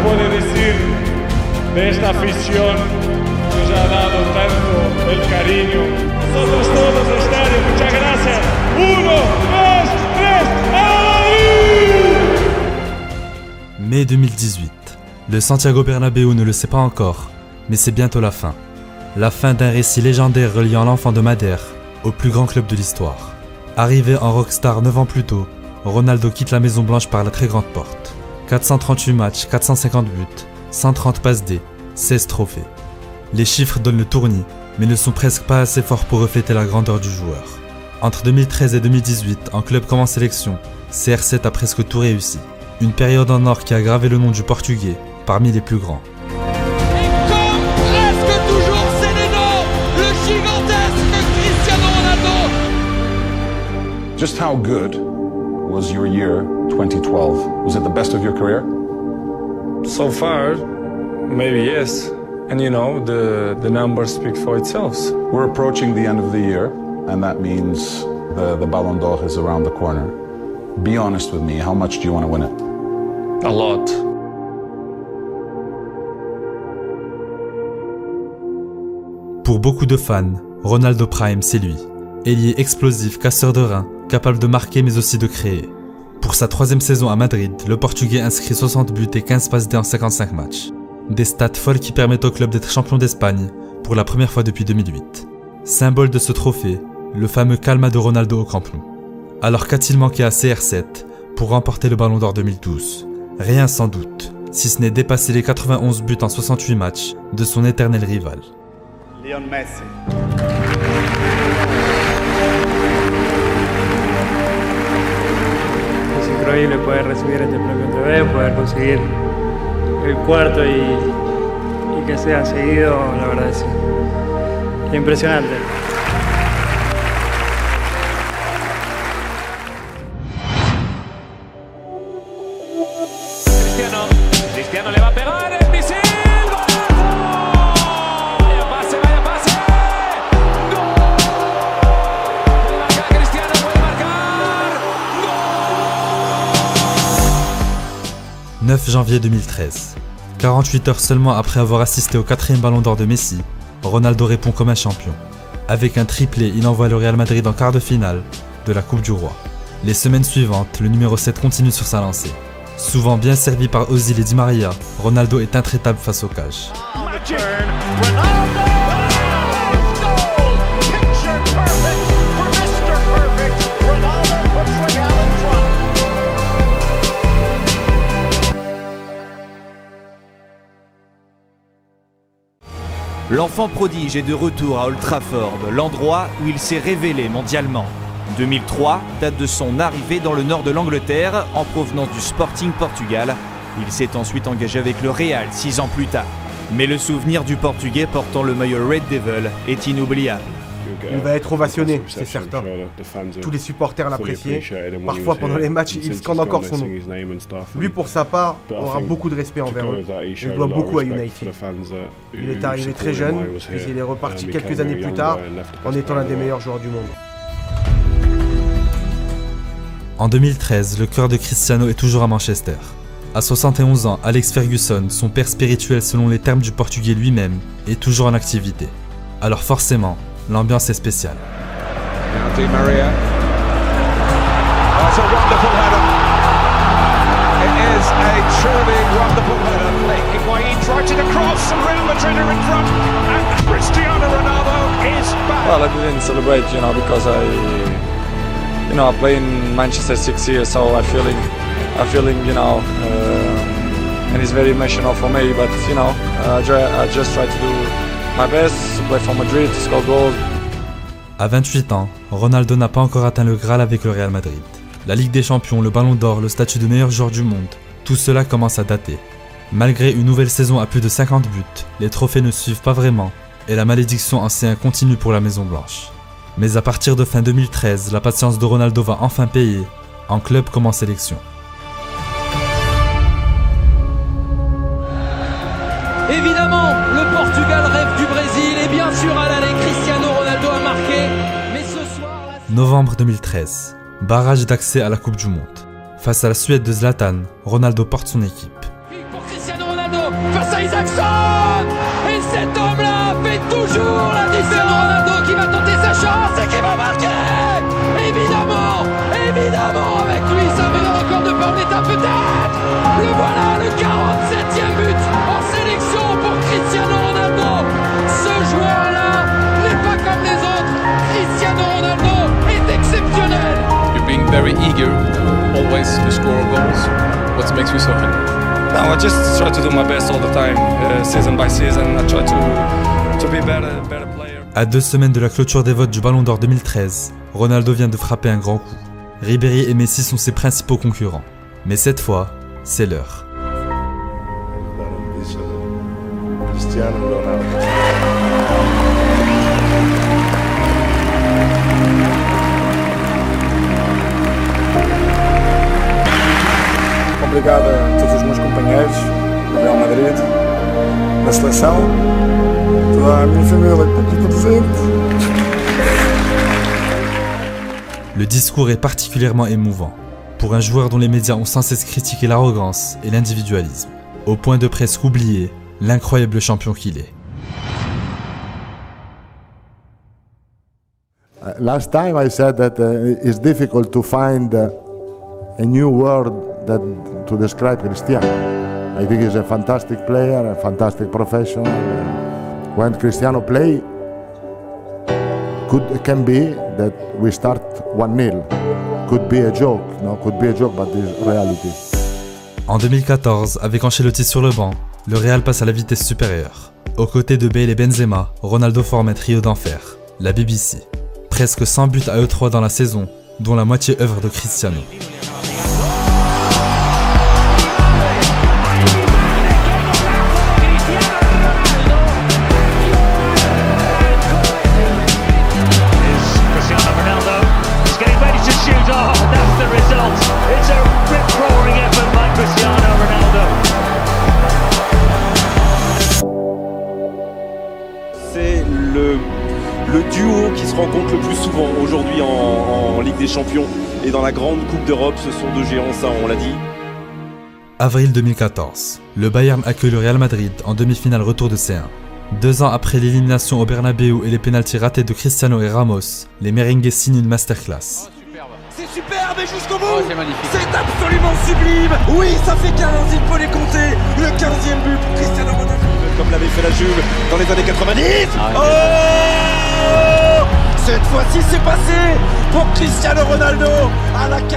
puede decir de esta afición que nos ha dado tanto el cariño. Nosotros todos los estadio, muchas gracias. 1, 2, 3, ¡Madrid! Mai 2018. Le Santiago Bernabéu ne le sait pas encore, mais c'est bientôt la fin. La fin d'un récit légendaire reliant l'enfant de Madère au plus grand club de l'histoire. Arrivé en rockstar 9 ans plus tôt, Ronaldo quitte la Maison Blanche par la très grande porte. 438 matchs, 450 buts, 130 passes D, 16 trophées. Les chiffres donnent le tournis, mais ne sont presque pas assez forts pour refléter la grandeur du joueur. Entre 2013 et 2018, en club comme en sélection, CR7 a presque tout réussi. Une période en or qui a gravé le nom du Portugais parmi les plus grands. Just how good was your year 2012? Was it the best of your career? So far, maybe yes. And you know, the numbers speak for itself. We're approaching the end of the year, and that means the Ballon d'Or is around the corner. Be honest with me, how much do you want to win it? A lot. Pour beaucoup de fans, Ronaldo Prime, c'est lui. Ailier explosif, casseur de reins, capable de marquer mais aussi de créer. Pour sa 3e saison à Madrid, le Portugais inscrit 60 buts et 15 passes D en 55 matchs. Des stats folles qui permettent au club d'être champion d'Espagne pour la première fois depuis 2008. Symbole de ce trophée, le fameux Calma de Ronaldo au Camp Nou. Alors qu'a-t-il manqué à CR7 pour remporter le Ballon d'Or 2012 ? Rien sans doute, si ce n'est dépasser les 91 buts en 68 matchs de son éternel rival. Lionel Messi. Es increíble poder recibir este premio otra vez, poder conseguir el cuarto y que sea seguido, la verdad es impresionante. Cristiano le va a pegar, el misil, ¡golazo! Vaya pase, ¡gol! Marca Cristiano, puede marcar, ¡gol! 9 janvier 2013. 48 heures seulement après avoir assisté au 4e Ballon d'Or de Messi, Ronaldo répond comme un champion. Avec un triplé, il envoie le Real Madrid en quart de finale de la Coupe du Roi. Les semaines suivantes, le numéro 7 continue sur sa lancée. Souvent bien servi par Ozil et Di Maria, Ronaldo est intraitable face aux cages. L'enfant prodige est de retour à Old Trafford, l'endroit où il s'est révélé mondialement. 2003, date de son arrivée dans le nord de l'Angleterre, en provenance du Sporting Portugal. Il s'est ensuite engagé avec le Real 6 ans plus tard. Mais le souvenir du Portugais portant le maillot Red Devil est inoubliable. Il va être ovationné, c'est certain. Tous les supporters l'appréciaient. Parfois, pendant les matchs, ils scandent encore son nom. Lui, pour sa part, aura beaucoup de respect envers eux. Il doit beaucoup à United. Il est arrivé très jeune, puis il est reparti quelques années plus tard, en étant l'un des meilleurs joueurs du monde. En 2013, le cœur de Cristiano est toujours à Manchester. À 71 ans, Alex Ferguson, son père spirituel selon les termes du Portugais lui-même, est toujours en activité. Alors forcément, l'ambiance est spéciale. Di Maria. That's a wonderful header. It is a truly wonderful header. Higuain drives it across and Real Madrid are in front. And Cristiano Ronaldo is back. Well, I didn't celebrate, because I play in Manchester 6 years, so I feeling, and it's very emotional for me. But I just try to do my best, to play for Madrid, to score goals. À 28 ans, Ronaldo n'a pas encore atteint le Graal avec le Real Madrid. La Ligue des Champions, le Ballon d'Or, le statut de meilleur joueur du monde, tout cela commence à dater. Malgré une nouvelle saison à plus de 50 buts, les trophées ne suivent pas vraiment et la malédiction en C1 continue pour la Maison Blanche. Mais à partir de fin 2013, la patience de Ronaldo va enfin payer, en club comme en sélection. Évidemment, le Portugal rêve du Brésil et bien sûr à l'aller, Cristiano Ronaldo a marqué. Mais ce soir... Novembre 2013, barrage d'accès à la Coupe du Monde. Face à la Suède de Zlatan, Ronaldo porte son équipe. Pour Cristiano Ronaldo. face à Isaacson. Et cet homme-là fait toujours la différence. Ronaldo qui va tenter sa chance et qui va marquer. Évidemment, avec lui, ça met le record de Pauletta peut-être. Le voilà, le 47e but en sélection pour Cristiano Ronaldo. Ce joueur-là n'est pas comme les autres. Cristiano Ronaldo est exceptionnel. You're being very eager, always to score goals. What makes you so happy? No, I just try to do my best all the time, season by season. I try to be better player. À 2 semaines de la clôture des votes du Ballon d'Or 2013, Ronaldo vient de frapper un grand coup. Ribéry et Messi sont ses principaux concurrents. Mais cette fois, c'est l'heure. Cristiano Ronaldo. Obrigado a todos os meus companheiros do Real Madrid, da seleção, toda a minha família que está aqui presente. Le discours est particulièrement émouvant, pour un joueur dont les médias ont sans cesse critiqué l'arrogance et l'individualisme, au point de presque oublier l'incroyable champion qu'il est. Last time I said that it's difficult to find a new word to describe Cristiano. I think he's a fantastic player, a fantastic professional. When Cristiano plays, can be that we start 1-0. Could be a joke, no? Could be a joke, but it's reality. En 2014, avec Ancelotti sur le banc, le Real passe à la vitesse supérieure. Aux côtés de Bale et Benzema, Ronaldo forme un trio d'enfer, la BBC. Presque 100 buts à eux trois dans la saison, dont la moitié œuvre de Cristiano. C'est le duo qui se rencontre le plus souvent aujourd'hui en Ligue des Champions et dans la grande Coupe d'Europe. Ce sont deux géants, ça on l'a dit. Avril 2014, le Bayern accueille le Real Madrid en demi-finale retour de C1. 2 ans après l'élimination au Bernabéu et les pénaltys ratés de Cristiano et Ramos, les merengues signent une masterclass. C'est superbe et jusqu'au bout. C'est magnifique. C'est absolument sublime. Oui, ça fait 15, il faut les compter. Le 15e but pour Cristiano Ronaldo. Comme l'avait fait la Juve dans les années 90. Cette fois-ci, c'est passé pour Cristiano Ronaldo à la 90e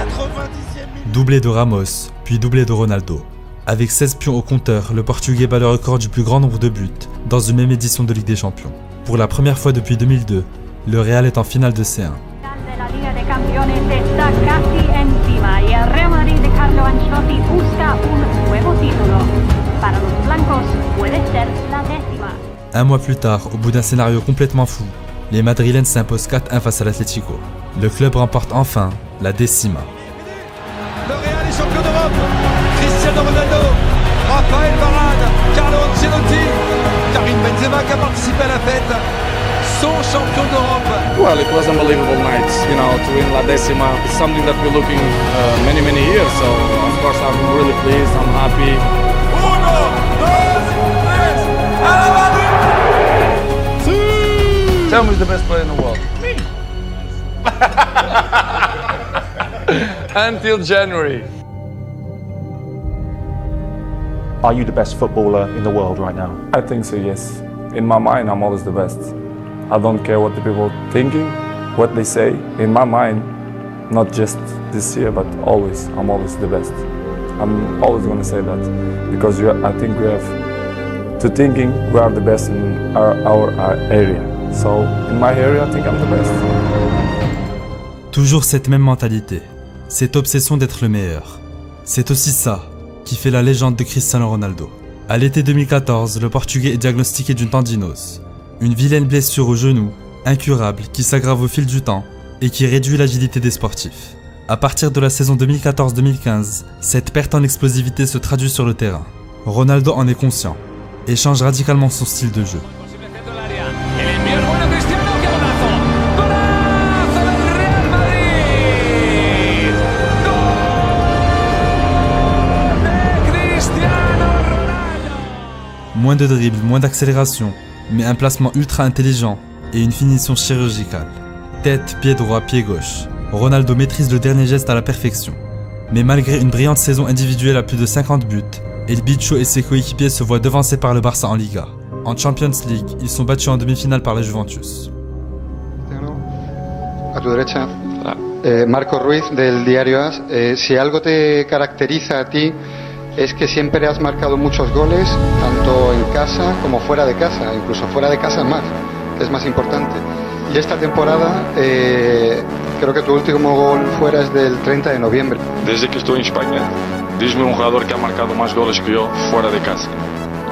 minute. Doublé de Ramos, puis doublé de Ronaldo. Avec 16 pions au compteur, le Portugais bat le record du plus grand nombre de buts dans une même édition de Ligue des Champions. Pour la première fois depuis 2002, le Real est en finale de C1. Un mois plus tard, au bout d'un scénario complètement fou, les Madrilènes s'imposent 4-1 face à l'Atlético. Le club remporte enfin la décima. Le Real est champion d'Europe. Cristiano Ronaldo, Rafael Varane, Carlo Ancelotti, Karim Benzema qui a participé à la fête, sont champions d'Europe. Well, it was an unbelievable night, you know, to win La Decima. It's something that we're looking many years, so of course I'm really pleased, I'm happy. Uno, dos, tres, a la Madrid! Tell me who's the best player in the world. Me. Until January. Are you the best footballer in the world right now? I think so, yes. In my mind, I'm always the best. I don't care what the people are thinking, what they say. In my mind, not just this year, but always, I'm always the best. I'm always going to say that because I think we have to thinking we are the best in our area. So, in my area, I think I'm the best. Toujours cette même mentalité, cette obsession d'être le meilleur. C'est aussi ça qui fait la légende de Cristiano Ronaldo. À l'été 2014, le Portugais est diagnostiqué d'une tendinose, une vilaine blessure au genou, incurable, qui s'aggrave au fil du temps et qui réduit l'agilité des sportifs. À partir de la saison 2014-2015, cette perte en explosivité se traduit sur le terrain. Ronaldo en est conscient et change radicalement son style de jeu. Moins de dribble, moins d'accélération, mais un placement ultra intelligent et une finition chirurgicale. Tête, pied droit, pied gauche. Ronaldo maîtrise le dernier geste à la perfection. Mais malgré une brillante saison individuelle à plus de 50 buts, El Bicho et ses coéquipiers se voient devancés par le Barça en Liga. En Champions League, ils sont battus en demi-finale par la Juventus. A tu derecha, Marco Ruiz del Diario AS. Si algo te caracteriza a ti es que siempre has marcado muchos goles, tanto en casa como fuera de casa, incluso fuera de casa más, que es más importante. Y esta temporada creo que tu último gol fuera es del 30 de noviembre. Desde que estoy en España, dime un jugador que ha marcado más goles que yo fuera de casa.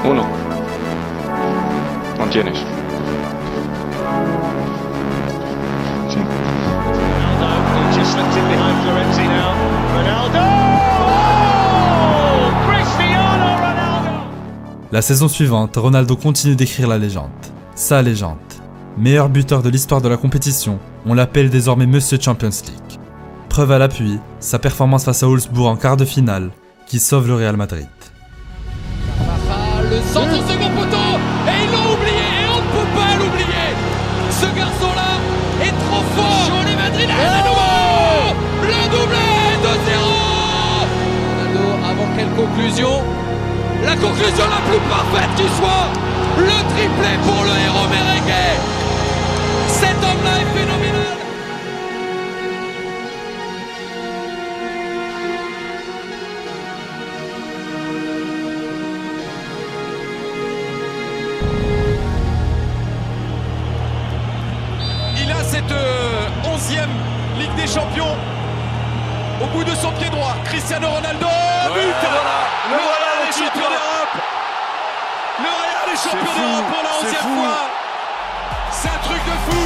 Uno. No tienes. Sí. Ronaldo just slipped in behind Florenzi now. Ronaldo! Cristiano Ronaldo! La saison suivante, Ronaldo continue d'écrire la légende. Sa légende. Meilleur buteur de l'histoire de la compétition, on l'appelle désormais Monsieur Champions League. Preuve à l'appui, sa performance face à Wolfsburg en quart de finale, qui sauve le Real Madrid. Le centre au second poteau, et ils l'ont oublié, et on ne peut pas l'oublier. Ce garçon-là est trop fort. Sur les Madrilènes à nouveau. Le doublé 2-0. Ronaldo, avant quelle conclusion? La conclusion la plus parfaite qui soit. Le triplé pour le héros merengue. Cet homme-là est phénoménal. Il a cette 11e Ligue des Champions au bout de son pied droit. Cristiano Ronaldo, but. Le Real est champion d'Europe. Le Real est champion d'Europe pour la 11e fois. C'est un truc de fou.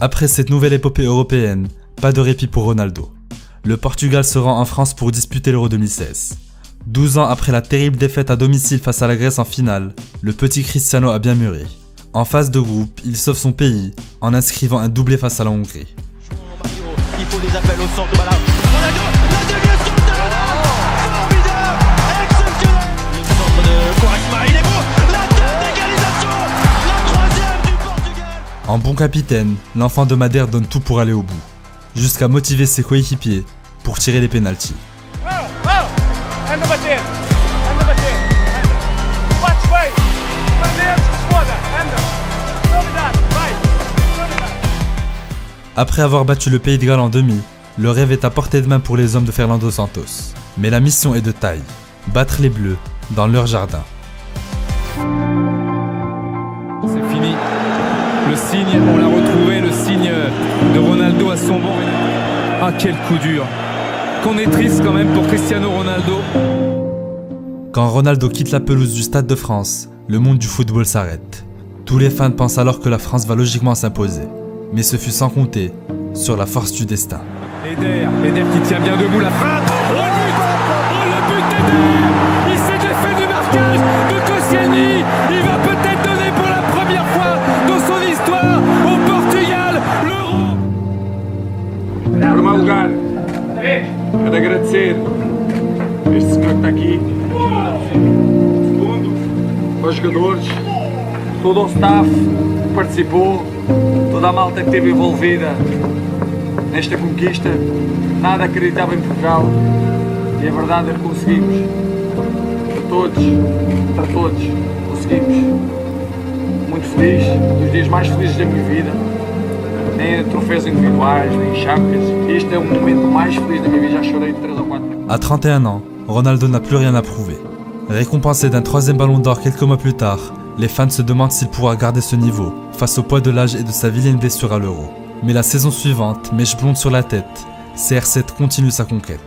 Après cette nouvelle épopée européenne, pas de répit pour Ronaldo. Le Portugal se rend en France pour disputer l'Euro 2016. 12 ans après la terrible défaite à domicile face à la Grèce en finale, le petit Cristiano a bien mûri. En phase de groupe, il sauve son pays en inscrivant un doublé face à la Hongrie. Il faut des appels au centre de Ronaldo, la déviation de Ronaldo, formidable, exceptionnel. Le centre de Quaresma, il est beau, la tête d'égalisation, la troisième du Portugal. En bon capitaine, l'enfant de Madère donne tout pour aller au bout, jusqu'à motiver ses coéquipiers pour tirer les pénaltys. Après avoir battu le Pays de Galles en demi, le rêve est à portée de main pour les hommes de Fernando Santos. Mais la mission est de taille, battre les Bleus dans leur jardin. C'est fini. Le signe, on l'a retrouvé, le signe de Ronaldo à son banc. Ah, quel coup dur. Qu'on est triste quand même pour Cristiano Ronaldo. Quand Ronaldo quitte la pelouse du Stade de France, le monde du football s'arrête. Tous les fans pensent alors que la France va logiquement s'imposer. Mais ce fut sans compter sur la force du destin. Eder qui tient bien debout, la frappe. Oh le but d'Eder. Il s'est défait du marquage de Koscielny. Il va peut-être donner pour la première fois dans son histoire au Portugal l'Euro. Em primeiro lugar, quero agradecer este senhor que está aqui. Segundo, aos jogadores, todo o staff que participou, toda a malta que esteve envolvida nesta conquista. Nada acreditava em Portugal e a verdade é que conseguimos. Para todos, conseguimos. Muito feliz, dos dias mais felizes da minha vida. Nem troféus individuais, nem Champions. Este é o momento mais feliz da minha vida, já chorei 3 ou 4. À 31 ans, Ronaldo n'a plus rien à prouver. Récompensé d'un 3e ballon d'or quelques mois plus tard, les fans se demandent s'il pourra garder ce niveau face au poids de l'âge et de sa vilaine blessure à l'Euro. Mais la saison suivante, mèche blonde sur la tête, CR7 continue sa conquête.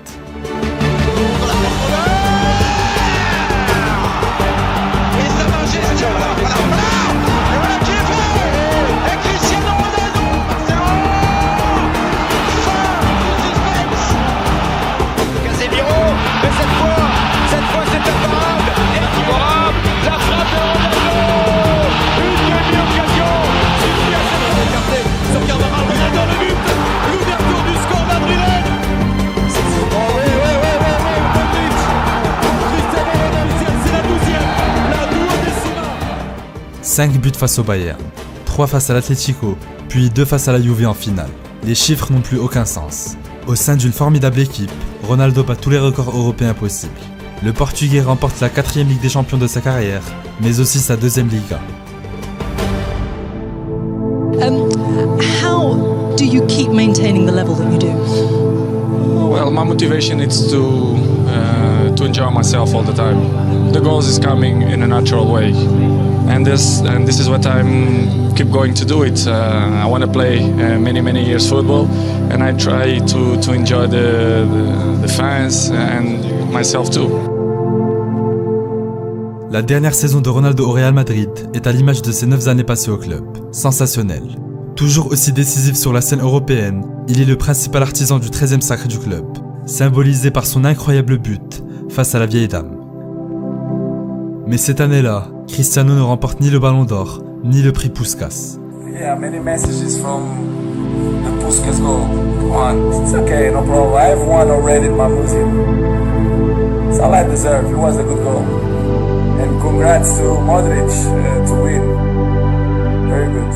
5 buts face au Bayern, 3 face à l'Atlético, puis 2 face à la Juve en finale. Les chiffres n'ont plus aucun sens. Au sein d'une formidable équipe, Ronaldo bat tous les records européens possibles. Le Portugais remporte la 4e Ligue des Champions de sa carrière, mais aussi sa 2e Liga. How do you keep maintaining the level that you do? Well, my motivation is to enjoy myself all the time. The goals is coming in a natural way, and this is what I'm keep going to do it. I want to play many years football, and I try to enjoy the fans and myself too. La dernière saison de Ronaldo au Real Madrid est à l'image de ses 9 années passées au club. Sensationnel. Toujours aussi décisif sur la scène européenne, il est le principal artisan du 13e sacre du club, symbolisé par son incroyable but face à la vieille dame. Mais cette année-là, Cristiano ne remporte ni le Ballon d'Or, ni le prix Puskás. Yeah, many messages from the Puskás goal. It's okay, no problem. I have one already in my museum. It's all I deserve. It was a good goal. And congrats to Modric to win. Very good.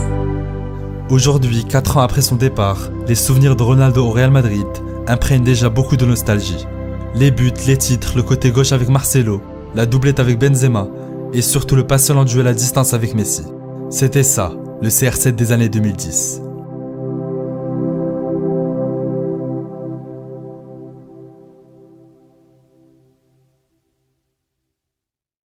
Aujourd'hui, 4 ans après son départ, les souvenirs de Ronaldo au Real Madrid imprègnent déjà beaucoup de nostalgie. Les buts, les titres, le côté gauche avec Marcelo, la doublette avec Benzema et surtout le passionnant duel à distance avec Messi. C'était ça, le CR7 des années 2010.